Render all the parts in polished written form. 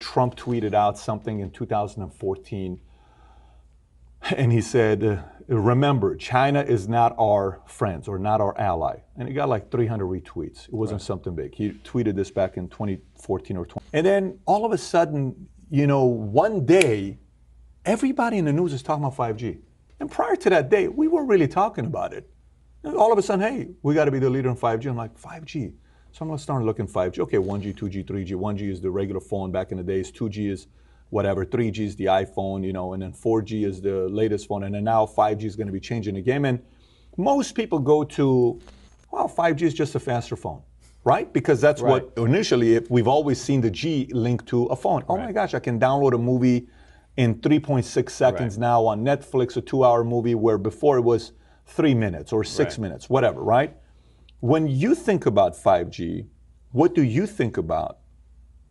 Trump tweeted out something in 2014, and he said, remember, China is not our friends or not our ally. And he got like 300 retweets. It wasn't something big. He tweeted this back in 2014 or 20. And then all of a sudden, you know, one day, everybody in the news is talking about 5G. And prior to that day, we weren't really talking about it. And all of a sudden, hey, we got to be the leader in 5G. I'm like, 5G? So I'm going to start looking 5G. Okay, 1G, 2G, 3G. 1G is the regular phone back in the days. 2G is whatever. 3G is the iPhone, you know, and then 4G is the latest phone. And then now 5G is going to be changing the game. And most people go to, well, 5G is just a faster phone, right? Because that's what initially, we've always seen the G linked to a phone. Oh my gosh, I can download a movie in 3.6 seconds now on Netflix, a 2-hour movie, where before it was 3 minutes or 6 minutes, whatever, right? When you think about 5G, what do you think about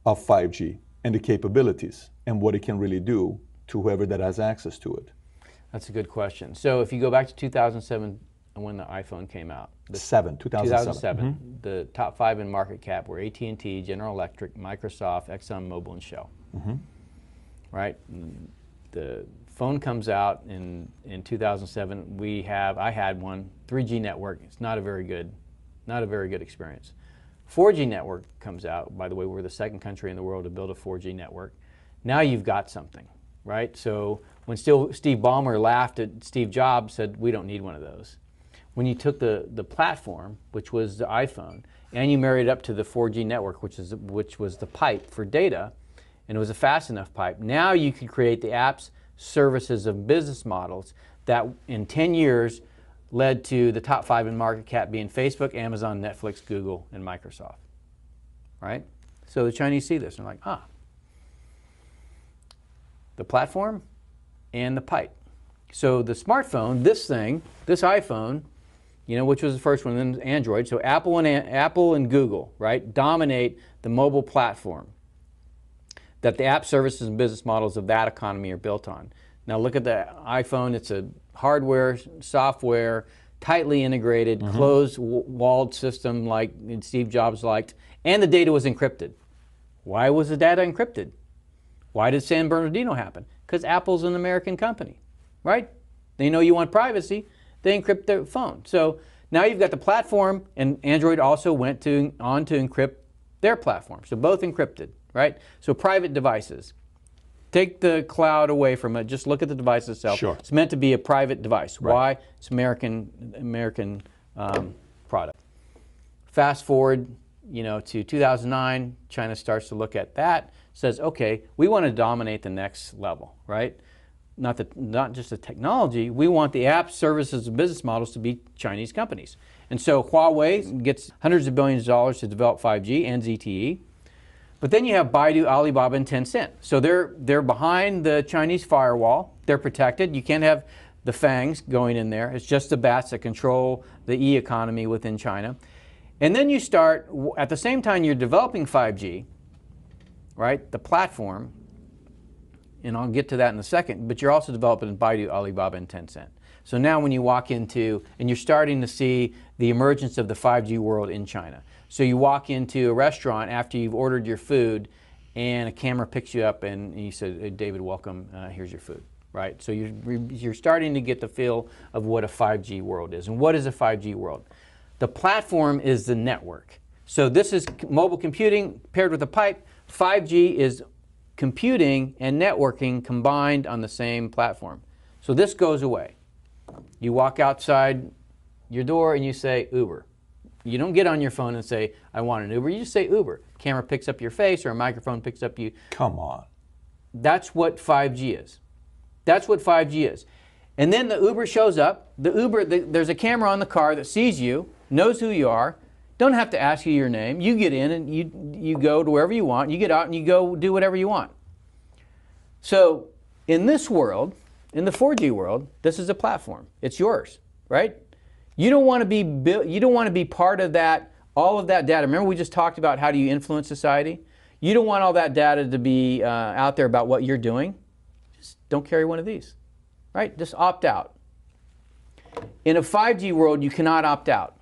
of 5G and the capabilities and what it can really do to whoever that has access to it? That's a good question. So if you go back to 2007 when the iPhone came out. 2007. The top 5 in market cap were AT&T, General Electric, Microsoft, ExxonMobil, and Shell. Right? The phone comes out in 2007. I had one, 3G network. It's not a very good experience. 4G network comes out. By the way, we're the second country in the world to build a 4G network. Now you've got something, right? So when Steve Ballmer laughed at Steve Jobs, said, we don't need one of those. When you took the platform, which was the iPhone, and you married it up to the 4G network, which was the pipe for data, and it was a fast enough pipe, now you could create the apps, services, and business models that in 10 years led to the top 5 in market cap being Facebook, Amazon, Netflix, Google, and Microsoft, right? So the Chinese see this and they're like, the platform and the pipe. So the smartphone, this iPhone, you know, which was the first one, then Android. So Apple and Google, right, dominate the mobile platform that the app services and business models of that economy are built on. Now look at the iPhone. It's a hardware, software, tightly integrated, closed-walled system like Steve Jobs liked, and the data was encrypted. Why was the data encrypted? Why did San Bernardino happen? Because Apple's an American company, right? They know you want privacy. They encrypt their phone. So now you've got the platform, and Android also went on to encrypt their platform. So both encrypted, right? So private devices. Take the cloud away from it. Just look at the device itself. Sure. It's meant to be a private device. Why? It's American product. Fast forward, you know, to 2009. China starts to look at that. Says, okay, we want to dominate the next level, right? Not just the technology. We want the apps, services, and business models to be Chinese companies. And so Huawei gets hundreds of billions of dollars to develop 5G and ZTE. But then you have Baidu, Alibaba, and Tencent. So they're behind the Chinese firewall. They're protected. You can't have the fangs going in there. It's just the bats that control the e-economy within China. And then you start, at the same time you're developing 5G, right, the platform, and I'll get to that in a second, but you're also developing Baidu, Alibaba, and Tencent. So now when you walk into, and you're starting to see the emergence of the 5G world in China. So you walk into a restaurant after you've ordered your food, and a camera picks you up, and you say, hey, David, welcome, here's your food, right? So you're starting to get the feel of what a 5G world is. And what is a 5G world? The platform is the network. So this is mobile computing paired with a pipe. 5G is computing and networking combined on the same platform. So this goes away. You walk outside your door and you say Uber. You don't get on your phone and say, I want an Uber. You just say Uber. Camera picks up your face or a microphone picks up you. Come on. That's what 5G is. That's what 5G is. And then the Uber shows up. There's a camera on the car that sees you, knows who you are, don't have to ask you your name. You get in and you go to wherever you want. You get out and you go do whatever you want. So in this world, in the 4G world, this is a platform. It's yours, right? You don't want to be part of that, all of that data. Remember we just talked about how do you influence society? You don't want all that data to be out there about what you're doing. Just don't carry one of these, right? Just opt out. In a 5G world, you cannot opt out.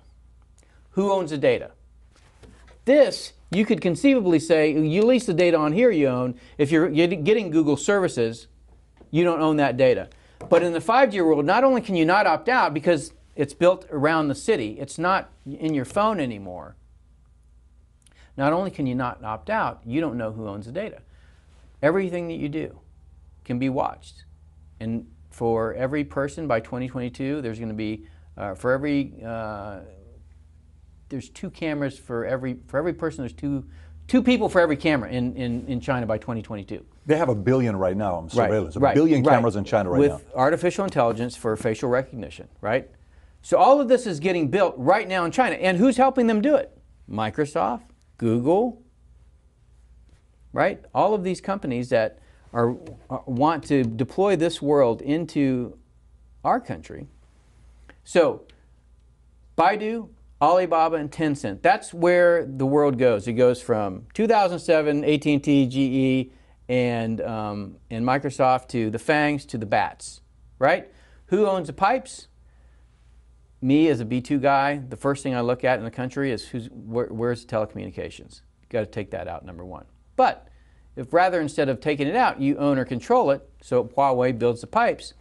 Who owns the data? This You could conceivably say, you lease the data on here you own. If you're getting Google services, you don't own that data. But in the 5G world, not only can you not opt out because it's built around the city, it's not in your phone anymore. Not only can you not opt out, you don't know who owns the data. Everything that you do can be watched. And for every person by 2022, there's going to be, there's 2 cameras for every person. There's two people for every camera in China by 2022. They have 1 billion right now on surveillance. Right, A billion cameras in China right now. With artificial intelligence for facial recognition, right? So all of this is getting built right now in China. And who's helping them do it? Microsoft, Google, right? All of these companies that want to deploy this world into our country. So Baidu, Alibaba, and Tencent, that's where the world goes. It goes from 2007, AT&T, GE, and Microsoft to the FANGs to the BATs, right? Who owns the pipes? Me as a B2 guy, the first thing I look at in the country is where's telecommunications. You've got to take that out, number one. But if rather instead of taking it out, you own or control it, so Huawei builds the pipes,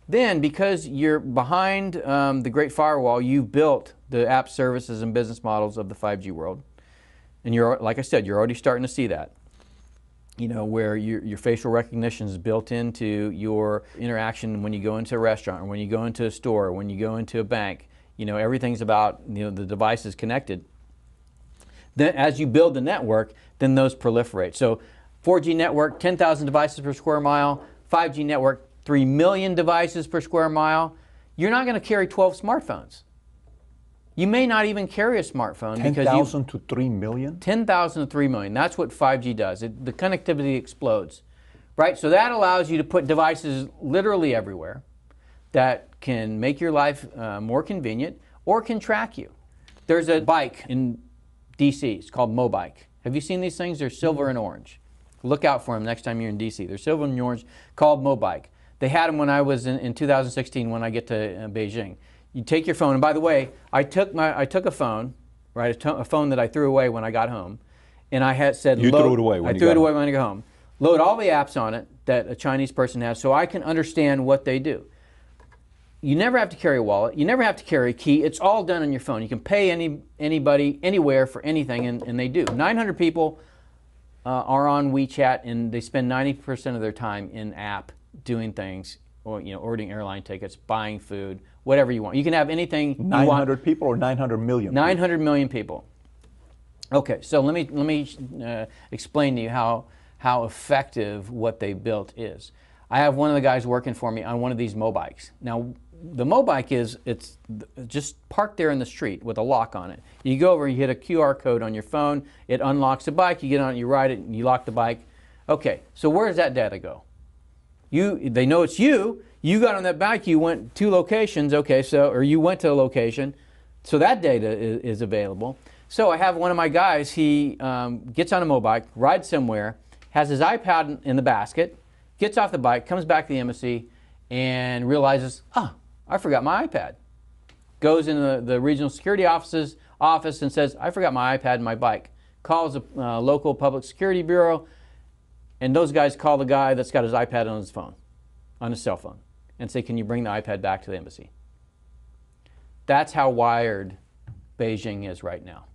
then because you're behind the Great Firewall, you've built the app services and business models of the 5G world. And you're, like I said, you're already starting to see that. You know, where your facial recognition is built into your interaction when you go into a restaurant, or when you go into a store, or when you go into a bank. You know, everything's about, you know, the device is connected. Then as you build the network, then those proliferate. So 4G network, 10,000 devices per square mile. 5G network, 3 million devices per square mile. You're not going to carry 12 smartphones. You may not even carry a smartphone. 10,000 to 3 million? 10,000 to 3 million. That's what 5G does. The connectivity explodes, right? So that allows you to put devices literally everywhere that can make your life more convenient or can track you. There's a bike in DC. It's called Mobike. Have you seen these things? They're silver and orange. Look out for them next time you're in DC. They're silver and orange, called Mobike. They had them when I was in 2016 when I get to Beijing. You take your phone, and by the way, I took a phone, right, a phone that I threw away when I got home, and I had said, you threw it away when I threw it away when I got home. Load all the apps on it that a Chinese person has so I can understand what they do. You never have to carry a wallet. You never have to carry a key. It's all done on your phone. You can pay anybody, anywhere for anything, and they do. 900 people are on WeChat, and they spend 90% of their time in app doing things, or, you know, ordering airline tickets, buying food, whatever you want. You can have anything 900 people or 900 million? 900 million people. Okay, so let me explain to you how effective what they built is. I have one of the guys working for me on one of these Mobikes. Now, the Mobike it's just parked there in the street with a lock on it. You go over, you hit a QR code on your phone, it unlocks the bike, you get on it, you ride it, and you lock the bike. Okay, so where does that data go? They know it's you. You got on that bike, you went 2 locations, okay, or you went to a location, so that data is available. So I have one of my guys, he gets on a Mobike, rides somewhere, has his iPad in the basket, gets off the bike, comes back to the embassy, and realizes, I forgot my iPad. Goes into the regional security office and says, I forgot my iPad and my bike. Calls a local public security bureau, and those guys call the guy that's got his iPad on his phone, on his cell phone, and say, can you bring the iPad back to the embassy? That's how wired Beijing is right now.